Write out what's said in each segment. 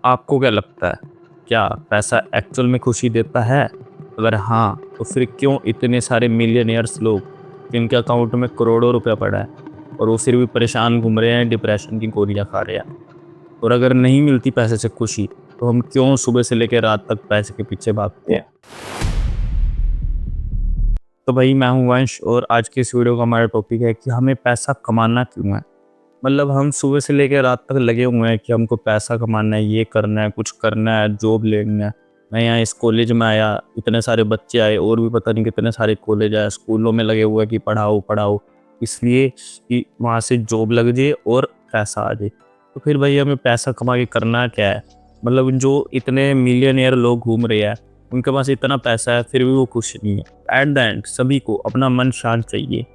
आपको क्या लगता है, क्या पैसा एक्चुअल में खुशी देता है? अगर हाँ, तो फिर क्यों इतने सारे मिलियनेयर्स लोग जिनके अकाउंट में करोड़ों रुपया पड़ा है और वो फिर भी परेशान घूम रहे हैं, डिप्रेशन की गोलियाँ खा रहे हैं? और अगर नहीं मिलती पैसे से खुशी, तो हम क्यों सुबह से लेकर रात तक पैसे के पीछे भागते हैं? तो भाई मैं हूँ वंश और आज की इस वीडियो का हमारा टॉपिक है कि हमें पैसा कमाना क्यों है? मतलब हम सुबह से लेकर रात तक लगे हुए हैं कि हमको पैसा कमाना है, ये करना है, कुछ करना है, जॉब लेनी है। मैं यहाँ इस कॉलेज में आया, इतने सारे बच्चे आए और भी पता नहीं कितने सारे कॉलेज आए, स्कूलों में लगे हुए हैं कि पढ़ाओ, पढ़ाओ। इसलिए कि वहाँ से जॉब लग जाए और पैसा आ जाए। तो फिर भाई हमें पैसा कमा के करना क्या है? मतलब जो इतने मिलियनेयर लोग घूम रहे हैं, उनके पास इतना पैसा है, फिर भी वो खुश नहीं है। एट द एंड सभी को अपना मन शांत चाहिए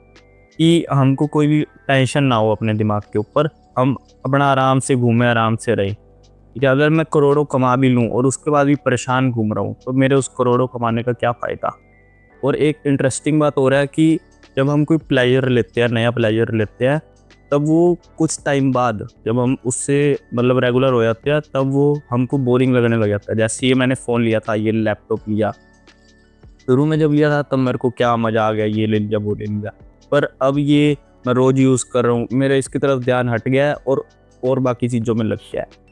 कि हमको कोई भी टेंशन ना हो अपने दिमाग के ऊपर, हम अपना आराम से घूमें, आराम से रहें। कि अगर मैं करोड़ों कमा भी लूँ और उसके बाद भी परेशान घूम रहा हूँ, तो मेरे उस करोड़ों कमाने का क्या फ़ायदा? और एक इंटरेस्टिंग बात हो रहा है कि जब हम कोई प्लेजर लेते हैं, नया प्लेजर लेते हैं, तब वो कुछ टाइम बाद जब हम उससे मतलब रेगुलर हो जाते हैं, तब वो हमको बोरिंग लगने लग जाता है। जैसे ये मैंने फ़ोन लिया था, ये लैपटॉप लिया, शुरू में जब लिया था तब मेरे को क्या मज़ा आ गया, ये ले लिया, वो ले लिया। पर अब ये मैं रोज़ यूज़ कर रहा हूँ, मेरा इसकी तरफ ध्यान हट गया है और बाकी चीज़ों में लग गया है।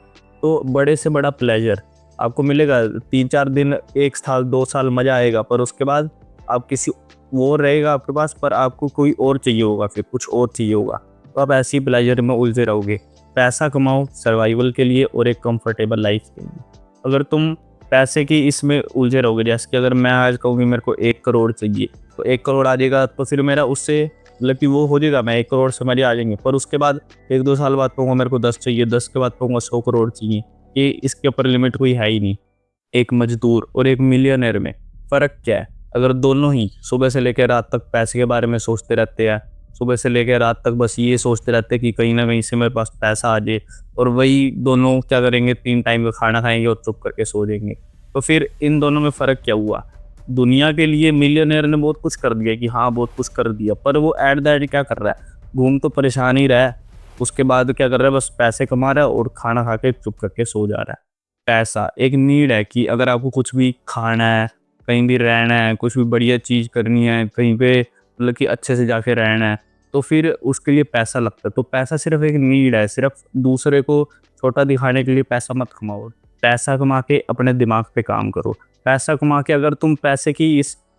तो बड़े से बड़ा प्लेज़र आपको मिलेगा 3-4 दिन, 1 साल, 2 साल मज़ा आएगा, पर उसके बाद आप किसी वो रहेगा आपके पास, पर आपको कोई और चाहिए होगा, फिर कुछ और चाहिए होगा। तो आप ऐसे ही प्लेज़र में उलझे रहोगे। पैसा कमाओ सर्वाइवल के लिए और एक कंफर्टेबल लाइफ़ के लिए। अगर तुम पैसे की इसमें उलझे रहोगे, जैसे कि अगर मैं आज कहूँ कि मेरे को 1 करोड़ चाहिए, तो 1 करोड़ आ जाएगा, तो फिर मेरा उससे मतलब कि वो हो जाएगा, मैं 1 करोड़ से मेरे आ जाएँगे। पर उसके बाद 1-2 साल बाद कहूँगा मेरे को 10 चाहिए, 10 के बाद कहूँगा 100 करोड़ चाहिए। ये इसके ऊपर लिमिट कोई है ही नहीं। एक मज़दूर और एक मिलियनेयर में फ़र्क क्या है? अगर दोनों ही सुबह से लेकर रात तक पैसे के बारे में सोचते रहते हैं, सुबह से लेकर रात तक बस ये सोचते रहते हैं कि कहीं न कहीं से मेरे पास पैसा आ जाए, और वही दोनों क्या करेंगे, 3 टाइम का खाना खाएँगे और चुप करके सो जाएँगे। तो फिर इन दोनों में फ़र्क क्या हुआ? दुनिया के लिए मिलियनेयर ने बहुत कुछ कर दिया कि हाँ, बहुत कुछ कर दिया, पर वो एट द एंड क्या कर रहा है? घूम तो परेशान ही रहा है। उसके बाद क्या कर रहा है? बस पैसे कमा रहा है और खाना खा के चुप करके सो जा रहा है। पैसा एक नीड है कि अगर आपको कुछ भी खाना है, कहीं भी रहना है, कुछ भी बढ़िया चीज़ करनी है, कहीं पे मतलब कि अच्छे से जाके रहना है, तो फिर उसके लिए पैसा लगता है। तो पैसा सिर्फ़ एक नीड है, सिर्फ़ दूसरे को छोटा दिखाने के लिए पैसा मत कमाओ। पैसा कमा के अपने दिमाग पे काम करो। पैसा कमा के अगर तुम पैसे की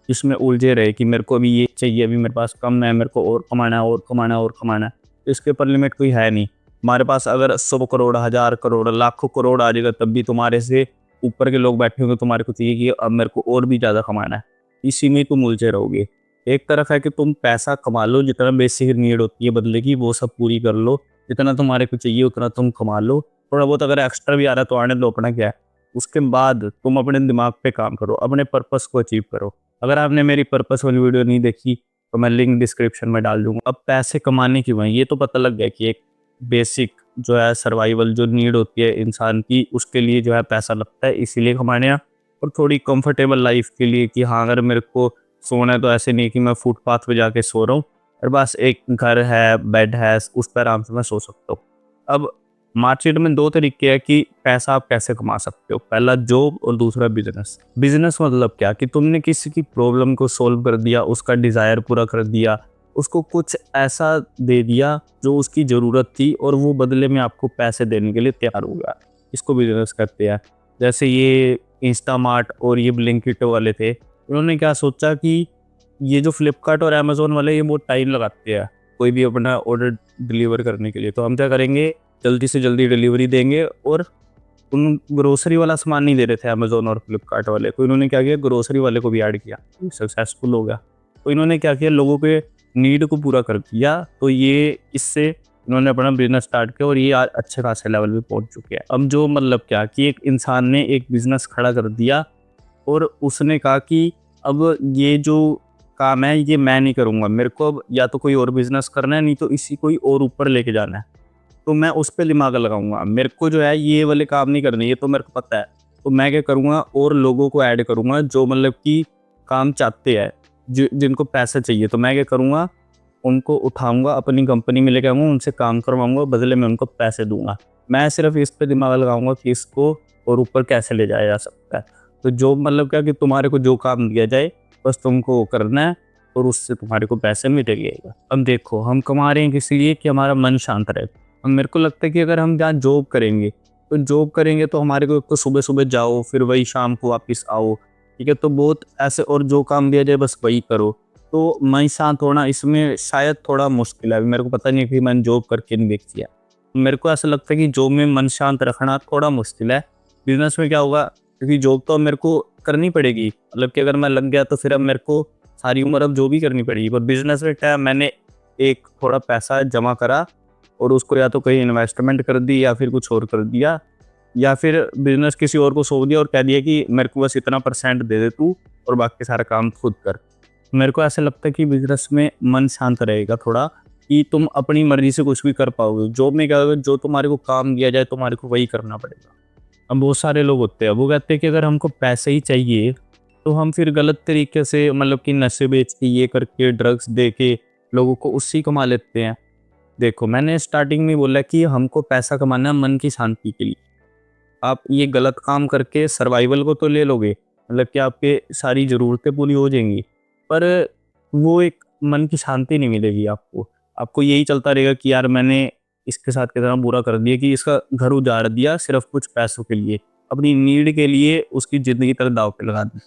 इसमें उलझे रहे कि मेरे को अभी ये चाहिए, अभी मेरे पास कम है, मेरे को और कमाना है और कमाना है और कमाना है, तो इसके ऊपर लिमिट कोई है नहीं। हमारे पास अगर 100 करोड़, 1000 करोड़, लाखों करोड़ आ जाएगा, तब भी तुम्हारे से ऊपर के लोग बैठे होंगे, तुम्हारे को चाहिए कि अब मेरे को और भी ज़्यादा कमाना है। इसी में तुम उलझे रहोगे। एक तरफ है कि तुम पैसा कमा लो, जितना बेसिक नीड होती है बंदे की वो सब पूरी कर लो, जितना तुम्हारे को चाहिए उतना तुम कमा लो। थोड़ा बहुत अगर एक्स्ट्रा भी आ रहा है तो आने दो, अपना क्या है। उसके बाद तुम अपने दिमाग पे काम करो, अपने पर्पस को अचीव करो। अगर आपने मेरी पर्पस वाली वीडियो नहीं देखी, तो मैं लिंक डिस्क्रिप्शन में डाल दूँगा। अब पैसे कमाने क्यों हैं, ये तो पता लग गया कि एक बेसिक जो है सर्वाइवल जो नीड होती है इंसान की, उसके लिए जो है पैसा लगता है, इसीलिए कमाने हैं। और थोड़ी कंफर्टेबल लाइफ के लिए कि हाँ, अगर मेरे को सोना है तो ऐसे नहीं कि मैं फुटपाथ पे जाके सो रहा हूँ, और बस एक घर है, बेड है, उस पर आराम से मैं सो सकता हूँ। अब मार्केट में 2 तरीके हैं कि पैसा आप कैसे कमा सकते हो। पहला जॉब और दूसरा बिज़नेस। बिज़नेस मतलब क्या कि तुमने किसी की प्रॉब्लम को सॉल्व कर दिया, उसका डिज़ायर पूरा कर दिया, उसको कुछ ऐसा दे दिया जो उसकी ज़रूरत थी, और वो बदले में आपको पैसे देने के लिए तैयार हो गया। इसको बिज़नेस कहते हैं। जैसे ये इंस्टामार्ट और ये ब्लिंकिट वाले थे, उन्होंने क्या सोचा कि ये जो फ्लिपकार्ट और अमेज़न वाले ये बहुत टाइम लगाते हैं कोई भी अपना ऑर्डर डिलीवर करने के लिए, तो हम क्या करेंगे, जल्दी से जल्दी डिलीवरी देंगे। और उन ग्रोसरी वाला सामान नहीं दे रहे थे अमेज़न और फ्लिपकार्ट वाले, तो इन्होंने क्या किया, ग्रोसरी वाले को भी ऐड किया, सक्सेसफुल हो गया। तो इन्होंने क्या किया, लोगों के नीड को पूरा कर दिया, तो ये इससे इन्होंने अपना बिज़नेस स्टार्ट किया और ये आज अच्छे खासे लेवल पे पहुँच चुके हैं। अब जो मतलब क्या कि एक इंसान ने एक बिज़नेस खड़ा कर दिया और उसने कहा कि अब ये जो काम है ये मैं नहीं करूँगा, मेरे को अब या तो कोई और बिज़नेस करना है, नहीं तो इसी कोई और ऊपर लेके जाना है। तो मैं उस पे दिमाग लगाऊँगा। मेरे को जो है ये वाले काम नहीं करने, ये तो मेरे को पता है। तो मैं क्या करूँगा, और लोगों को ऐड करूँगा जो मतलब कि काम चाहते हैं, जिनको पैसा चाहिए। तो मैं क्या करूँगा, उनको उठाऊँगा, अपनी कंपनी में लेके आऊँगा, उनसे काम करवाऊँगा, बदले में उनको पैसे दूँगा। मैं सिर्फ इस पे दिमाग लगाऊंगा कि इसको और ऊपर कैसे ले जाया जा सकता है। तो जो मतलब क्या कि तुम्हारे को जो काम दिया जाए बस तुमको वो करना है और उससे तुम्हारे को पैसे मिलेंगे। अब देखो हम कमा रहे हैं किस लिए कि हमारा मन शांत रहे। अब मेरे को लगता है कि अगर हम जहाँ जॉब करेंगे तो हमारे को एक तो सुबह सुबह जाओ फिर वही शाम को वापस आओ, ठीक है, तो बहुत ऐसे, और जो काम दिया जाए बस वही करो, तो मन शांत होना इसमें शायद थोड़ा मुश्किल है। अभी मेरे को पता नहीं कि मैंने जॉब करके नहीं देखी है। मेरे को ऐसा लगता है कि जॉब में मन शांत रखना थोड़ा मुश्किल है। बिजनेस में क्या होगा, क्योंकि जॉब तो अब मेरे को करनी पड़ेगी, मतलब कि अगर मैं लग गया तो फिर अब मेरे को सारी उम्र अब जॉब ही करनी पड़ेगी। पर बिजनेस में क्या है, मैंने एक थोड़ा पैसा जमा करा और उसको या तो कहीं इन्वेस्टमेंट कर दी या फिर कुछ और कर दिया, या फिर बिजनेस किसी और को सौंप दिया और कह दिया कि मेरे को बस इतना % दे दे तू और बाकी सारा काम खुद कर। मेरे को ऐसा लगता है कि बिजनेस में मन शांत रहेगा थोड़ा, कि तुम अपनी मर्जी से कुछ भी कर पाओगे। जॉब में क्या होगा, जो तुम्हारे को काम दिया जाए तुम्हारे को वही करना पड़ेगा। अब बहुत सारे लोग होते हैं वो कहते हैं कि अगर हमको पैसे ही चाहिए तो हम फिर गलत तरीके से, मतलब कि नशे बेच के, ये करके, ड्रग्स दे के लोगों को उससे कमा लेते हैं। देखो मैंने स्टार्टिंग में बोला कि हमको पैसा कमाना है मन की शांति के लिए। आप ये गलत काम करके सर्वाइवल को तो ले लोगे, मतलब कि आपके सारी ज़रूरतें पूरी हो जाएंगी, पर वो एक मन की शांति नहीं मिलेगी आपको। आपको यही चलता रहेगा कि यार मैंने इसके साथ कितना बुरा कर दिया कि इसका घर उजाड़ दिया सिर्फ कुछ पैसों के लिए, अपनी नीड के लिए उसकी ज़िंदगी तक दांव पे लगा दी।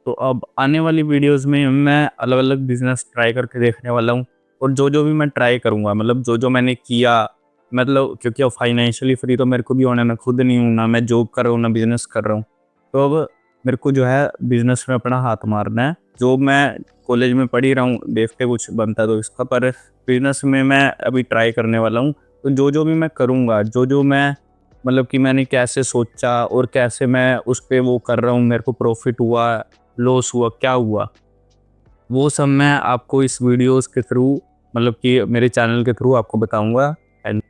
तो अब आने वाली वीडियोज़ में मैं अलग-अलग बिज़नेस ट्राई करके देखने वाला हूँ, और जो-जो भी मैं ट्राई करूँगा, मतलब जो-जो मैंने किया, मतलब क्योंकि अब फाइनेंशियली फ्री तो मेरे को भी होना है, मैं खुद नहीं हूँ, ना मैं जॉब कर रहा हूँ, ना बिज़नेस कर रहा हूँ। तो अब मेरे को जो है बिज़नेस में अपना हाथ मारना है। जॉब मैं कॉलेज में पढ़ ही रहा हूँ, देखते कुछ बनता है तो इसका, पर बिज़नेस में मैं अभी ट्राई करने वाला हूँ। तो जो-जो भी मैं करूँगा, जो-जो मैं, मतलब कि मैंने कैसे सोचा और कैसे मैं उस पे वो कर रहा हूँ, मेरे को प्रॉफ़िट हुआ, लॉस हुआ, क्या हुआ, वो सब मैं आपको इस वीडियोज़ के थ्रू, मतलब कि मेरे चैनल के थ्रू आपको बताऊँगा। एंड